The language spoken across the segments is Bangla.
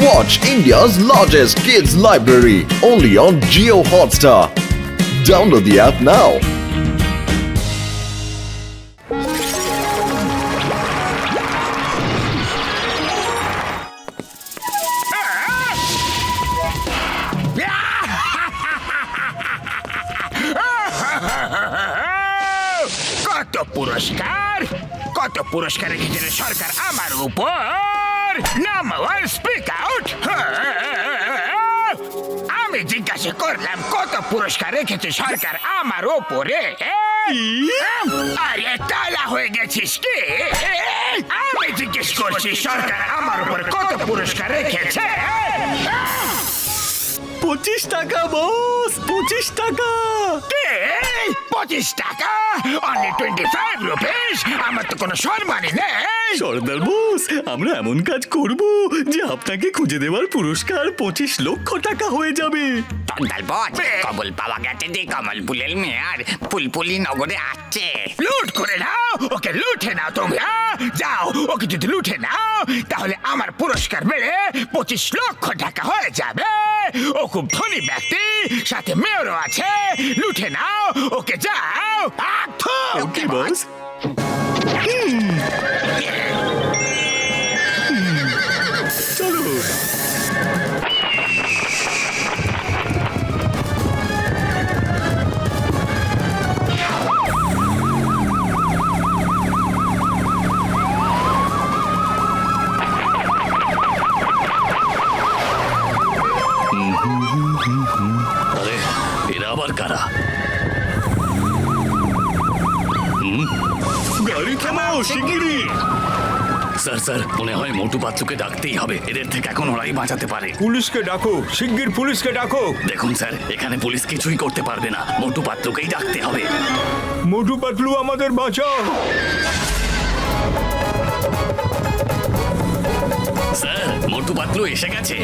Watch India's largest kids library only on Jio Hotstar. Download the app now. কত পুরস্কার রেখেছিল সরকার আমার উপর। Number one speak out. আমি জিজ্ঞাসা করলাম কত পুরস্কার রেখেছে সরকার আমার উপরে। আরে তালা হয়ে গেছিস কি? আমি জিজ্ঞেস করছি সরকার আমার উপর কত পুরস্কার রেখেছে। 25 টাকা বস, 25 টাকা। 25 টাকা? Only 25 rupees? আমার তো কোনো সম্মানই নেই। সর্দার বস, আমরা এমন কাজ করব যে আপনাকে খুঁজে দেওয়ার পুরস্কার 25 লক্ষ টাকা হয়ে যাবে। সর্দার বস, কবল পাওয়া গেছে যে কমলপুরের মেয়ার ফুলপুলি নগরে আসছে। লুট করে নাও ওকে, লুটে নাও তোমরা। যাও ওকে যদি লুটে নাও তাহলে আমার পুরস্কার বেড়ে 25 লক্ষ টাকা হয়ে যাবে। ও খুব ধনী ব্যক্তি, সাথে মেয়রও আছে। লুটে নাও ওকে, যাও। ওকে বস। চলো। আরে এরা আবার কারা? গাড়ি থামাও শিগগিরই। স্যার স্যার, মনে হয় মোটু পাতলুকে ডাকতেই হবে। এদের থেকে এখন ওরাই বাঁচাতে পারে। পুলিশকে ডাকো, শিগগির পুলিশকে ডাকো। দেখুন স্যার, এখানে পুলিশ কিছুই করতে পারবে না। মোটু পাতলুকেই ডাকতে হবে। মোটু পাতলু আমাদের বাঁচাও। স্যার, মোটু পাতলু এসে গেছে।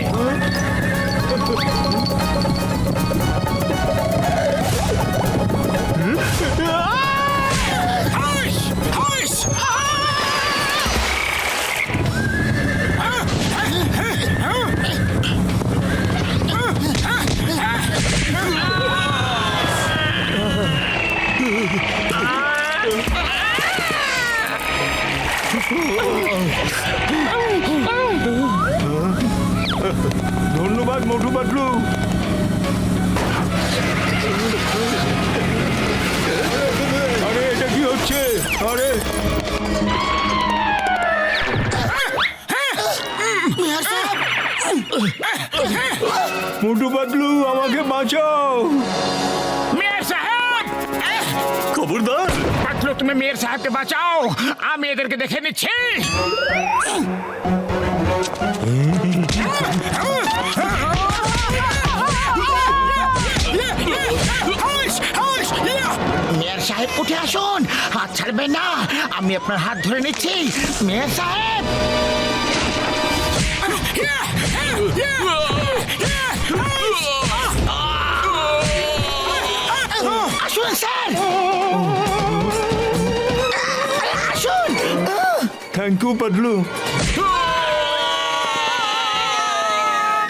ধন্যবাদ মোটু পাতলু। আরে এটা কি হচ্ছে? আরে মোটু পাতলু আমাকে বাঁচাও। মেয়র সাহেব, খবরদার। পাতলু তুমি মেয়র সাহেবকে বাঁচাও, আমি এদেরকে দেখে নিচ্ছি। মেয়র সাহেব উঠে আসুন, হাত ছাড়বেন না। আমি আপনার হাত ধরে নিচ্ছি মেয়র সাহেব। আসুন স্যার, আসুন। Thank you Patlu.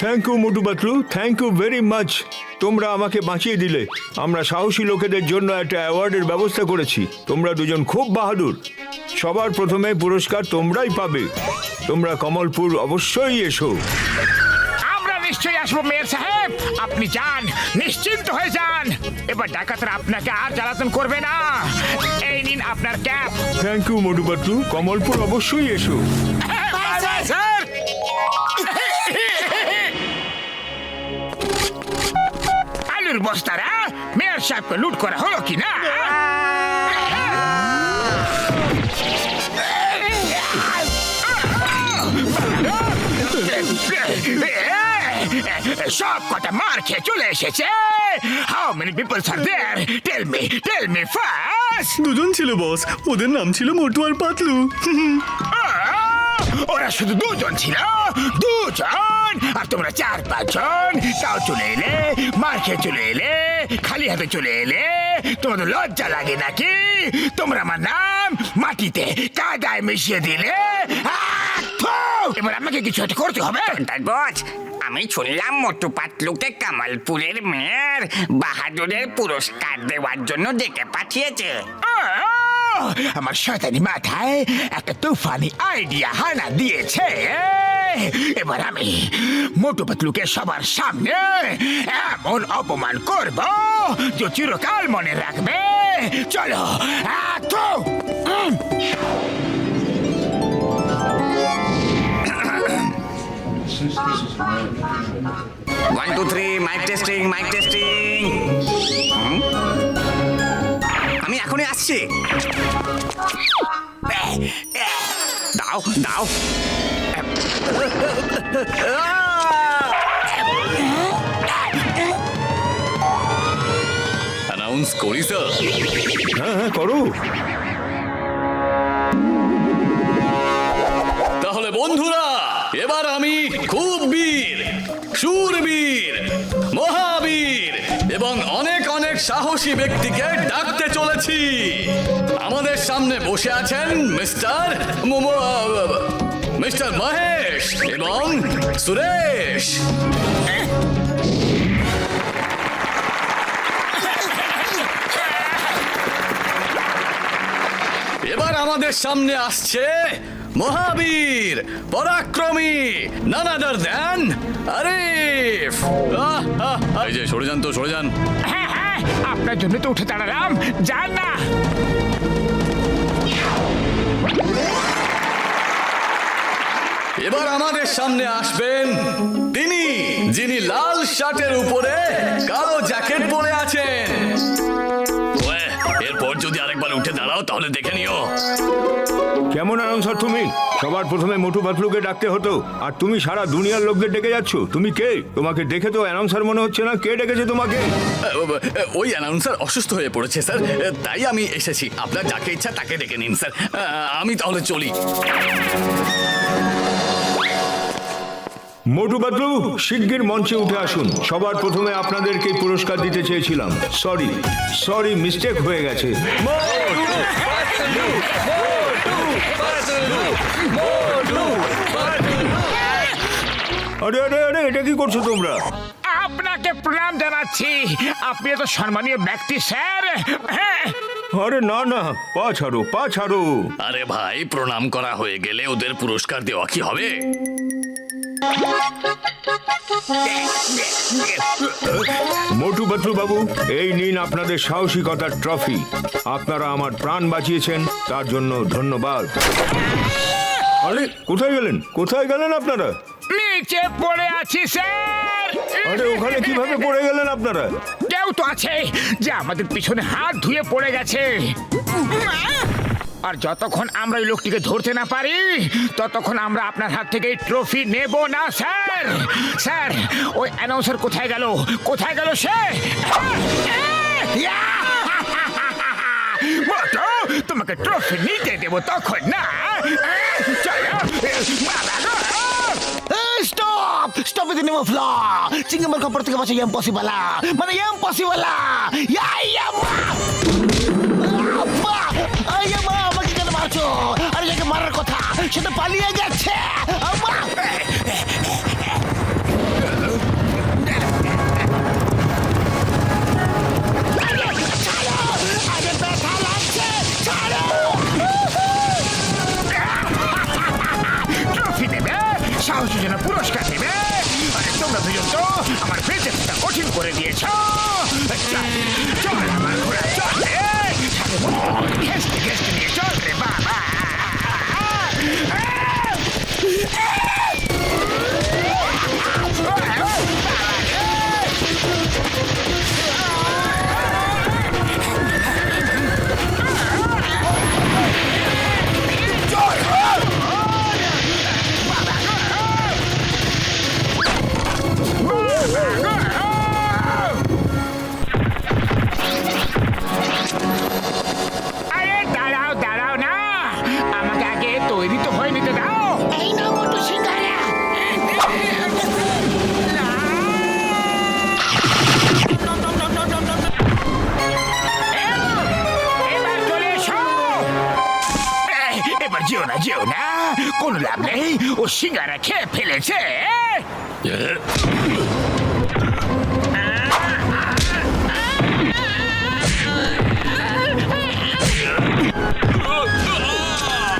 Thank you Motu Patlu, thank you very much. তোমরা আমাকে বাঁচিয়ে দিলে। আমরা সাহসী লোকেদের জন্য একটা অ্যাওয়ার্ডের ব্যবস্থা করেছি। তোমরা দুজন খুব বাহাদুর। সবার প্রথমে পুরস্কার তোমরাই পাবে। তোমরা কমলপুর অবশ্যই এসো। আমরা নিশ্চয়ই আসবো মেয়র সাহেব, আপনি যান, নিশ্চিন্ত হয়ে যান। এবার ডাকাতরা আপনাকে আর জ্বালাতন করবে না। এই নিন আপনার cap. Thank you Motu Patlu, Kamalpur অবশ্যই এসো। স্যার, আলুর বস্তারা মেয়র সাহেবকে লুট করা হলো কি না? সব কটা মার খেয়ে চলে এসেছে। How many peoples are there? Tell me first. দুজন ছিল বস, ওদের নাম ছিল মোটু আর পাতলু। ওরা শুধু দুজন ছিল, দুজন। আর তোমরা 4-5 জন। তাও চলে এলে, মার খেয়ে চলে এলে, খালি হাতে চলে এলে। তোমাদের লজ্জা লাগে নাকি? তোমরা আমার নাম মাটিতে কাদায় মিশিয়ে দিলে। এবার আমাকে কিছু একটা করতে হবে। বস, আমি শুনলাম মোটু পাতলুকে কামালপুরের মেয়র বাহাদুরের পুরস্কার দেওয়ার জন্য ডেকে পাঠিয়েছে। আমার শয়তানি মাথায় একটা তুফানি আইডিয়া হানা দিয়েছে। এবার আমি মোটু পাতলুকে সবার সামনে এমন অপমান করব যে চিরকাল মনে রাখবে। চলো তো। 1 2 3 মাইক টেস্টিং মাইক টেস্টিং। আমি এখনই আসছি। দাও দাও। অ্যানাউন্স করি স্যার। হ্যাঁ হ্যাঁ করো। তাহলে বন্ধুরা, এবার আমি খুব বীর, শূরবীর, মহাবীর এবং অনেক অনেক সাহসী ব্যক্তিকে ডাকতে চলেছি। আমাদের সামনে বসে আছেন মিস্টার মহেশ এবং সুরেশ। এবার আমাদের সামনে আসছে মহাবীর, পরাক্রমী, none other than আরিফ। এই যে সরে যান তো, সরে যান। হ্যাঁ হ্যাঁ, আপনার জন্য তো উঠে দাঁড়ালাম, যান না। এবার আমাদের সামনে আসবেন তিনি, যিনি লাল শার্টের উপরে কালো জ্যাকেট পরে আছেন। ওয়ে, এরপর যদি আরেকবার উঠে দাঁড়াও তাহলে দেখে নিও। কেমন অ্যানাউন্সার তুমি? সবার প্রথমে মোটু পাতলুকে ডাকতে হতো, আর তুমি সারা দুনিয়ার লোকদের ডেকে যাচ্ছ। তুমি কে? তোমাকে দেখে তো অ্যানাউন্সার মনে হচ্ছে না। কে ডেকেছে তোমাকে? ওই অ্যানাউন্সার অসুস্থ হয়ে পড়েছে স্যার, তাই আমি এসেছি। আপনার যাকে ইচ্ছা তাকে ডেকে নিন স্যার। আমি তাহলে চলি। মোটু পাতলু, শিগগির মঞ্চে উঠে আসুন। সবার প্রথমে আপনাদেরকে পুরস্কার দিতে চেয়েছিলাম। সরি, মিস্টেক হয়ে গেছে। আরে আরে আরে, এটা কি করছো তোমরা? আপনাকে প্রণাম জানাচ্ছি, আপনি এত সম্মানীয় ব্যক্তি স্যার। হ্যাঁ, আরে না না, পা ছাড়ো, পা ছাড়ো। আরে ভাই, প্রণাম করা হয়ে গেলে ওদের পুরস্কার দেওয়া কি হবে? মোটু পাতলু বাবু, এই নিন আপনাদের সাহসিকতার ট্রফি। আপনারা আমার প্রাণ বাঁচিয়েছেন, তার জন্য ধন্যবাদ। আরে কোথায় গেলেন আপনারা? নিচে পড়ে আছি স্যার। আরে ওখানে কিভাবে পড়ে গেলেন আপনারা? কেউ তো আছে যে আমাদের পিছনে হাত ধুয়ে পড়ে গেছে, আর যতক্ষণ আমরা ওই লোকটিকে ধরতে না পারি ততক্ষণ আমরা আপনার হাত থেকে এই ট্রফি নেব না স্যার। স্যার, ওই অ্যানাউন্সার কোথায় গেল সে? মোটু, তোমাকে ট্রফি নিতে দেবো তখন না। চলো Stop with the name of law. Singa man kapor tiga macam impossible lah. Mana impossible lah. Ya iya ma. Apa? Ayah ma, আমাকে কেন মারছো? আরে যাকে মারার কথা সে তো পালিয়ে যাচ্ছে। আম্মা! আরে ব্যথা লাগছে। ছাড়ো! ট্রফি দেবে, সাহসের জন্য পুরস্কার দেবে, আরে তোমরা দুজন তো আমার বেঁচেটা কঠিন করে দিয়েছ। চল আমার ঘোড়া, চল রে, ঘেস্তে ঘেস্তে নিয়ে চল রে বাবা। আরে দাঁড়াও না, আমাকে আগে তৈরি তো হয়ে নিতে দাও। এই না মোটু সিঙ্গারা। এবার চলে এসো। এবার যেও না, কোনো লাভ নেই, ও সিঙ্গারা খেয়ে ফেলেছে।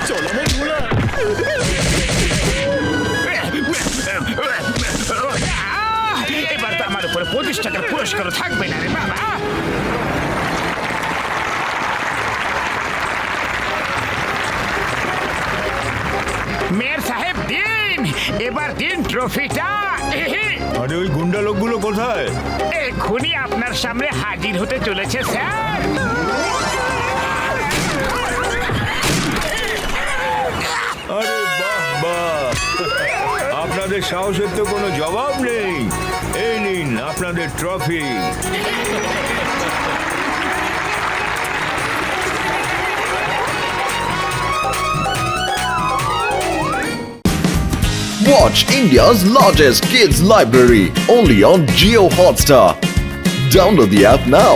চলো আমার ঘোড়া। এবার তো আমার উপরে 25 টাকার পুরস্কার থাকবে না রে বাবা। মেয়র সাহেব দিন, এবার দিন ট্রফিটা। আরে ওই গুন্ডা লোকগুলো কোথায়? এক্ষুনি আপনার সামনে হাজির হতে চলেছে স্যার। আরে বাহ বাহ, আপনাদের সাহসের তো কোনো জবাব নেই। এই নিন আপনাদের trophy. Watch India's largest kids library only on Geo Hotstar. Download the app now.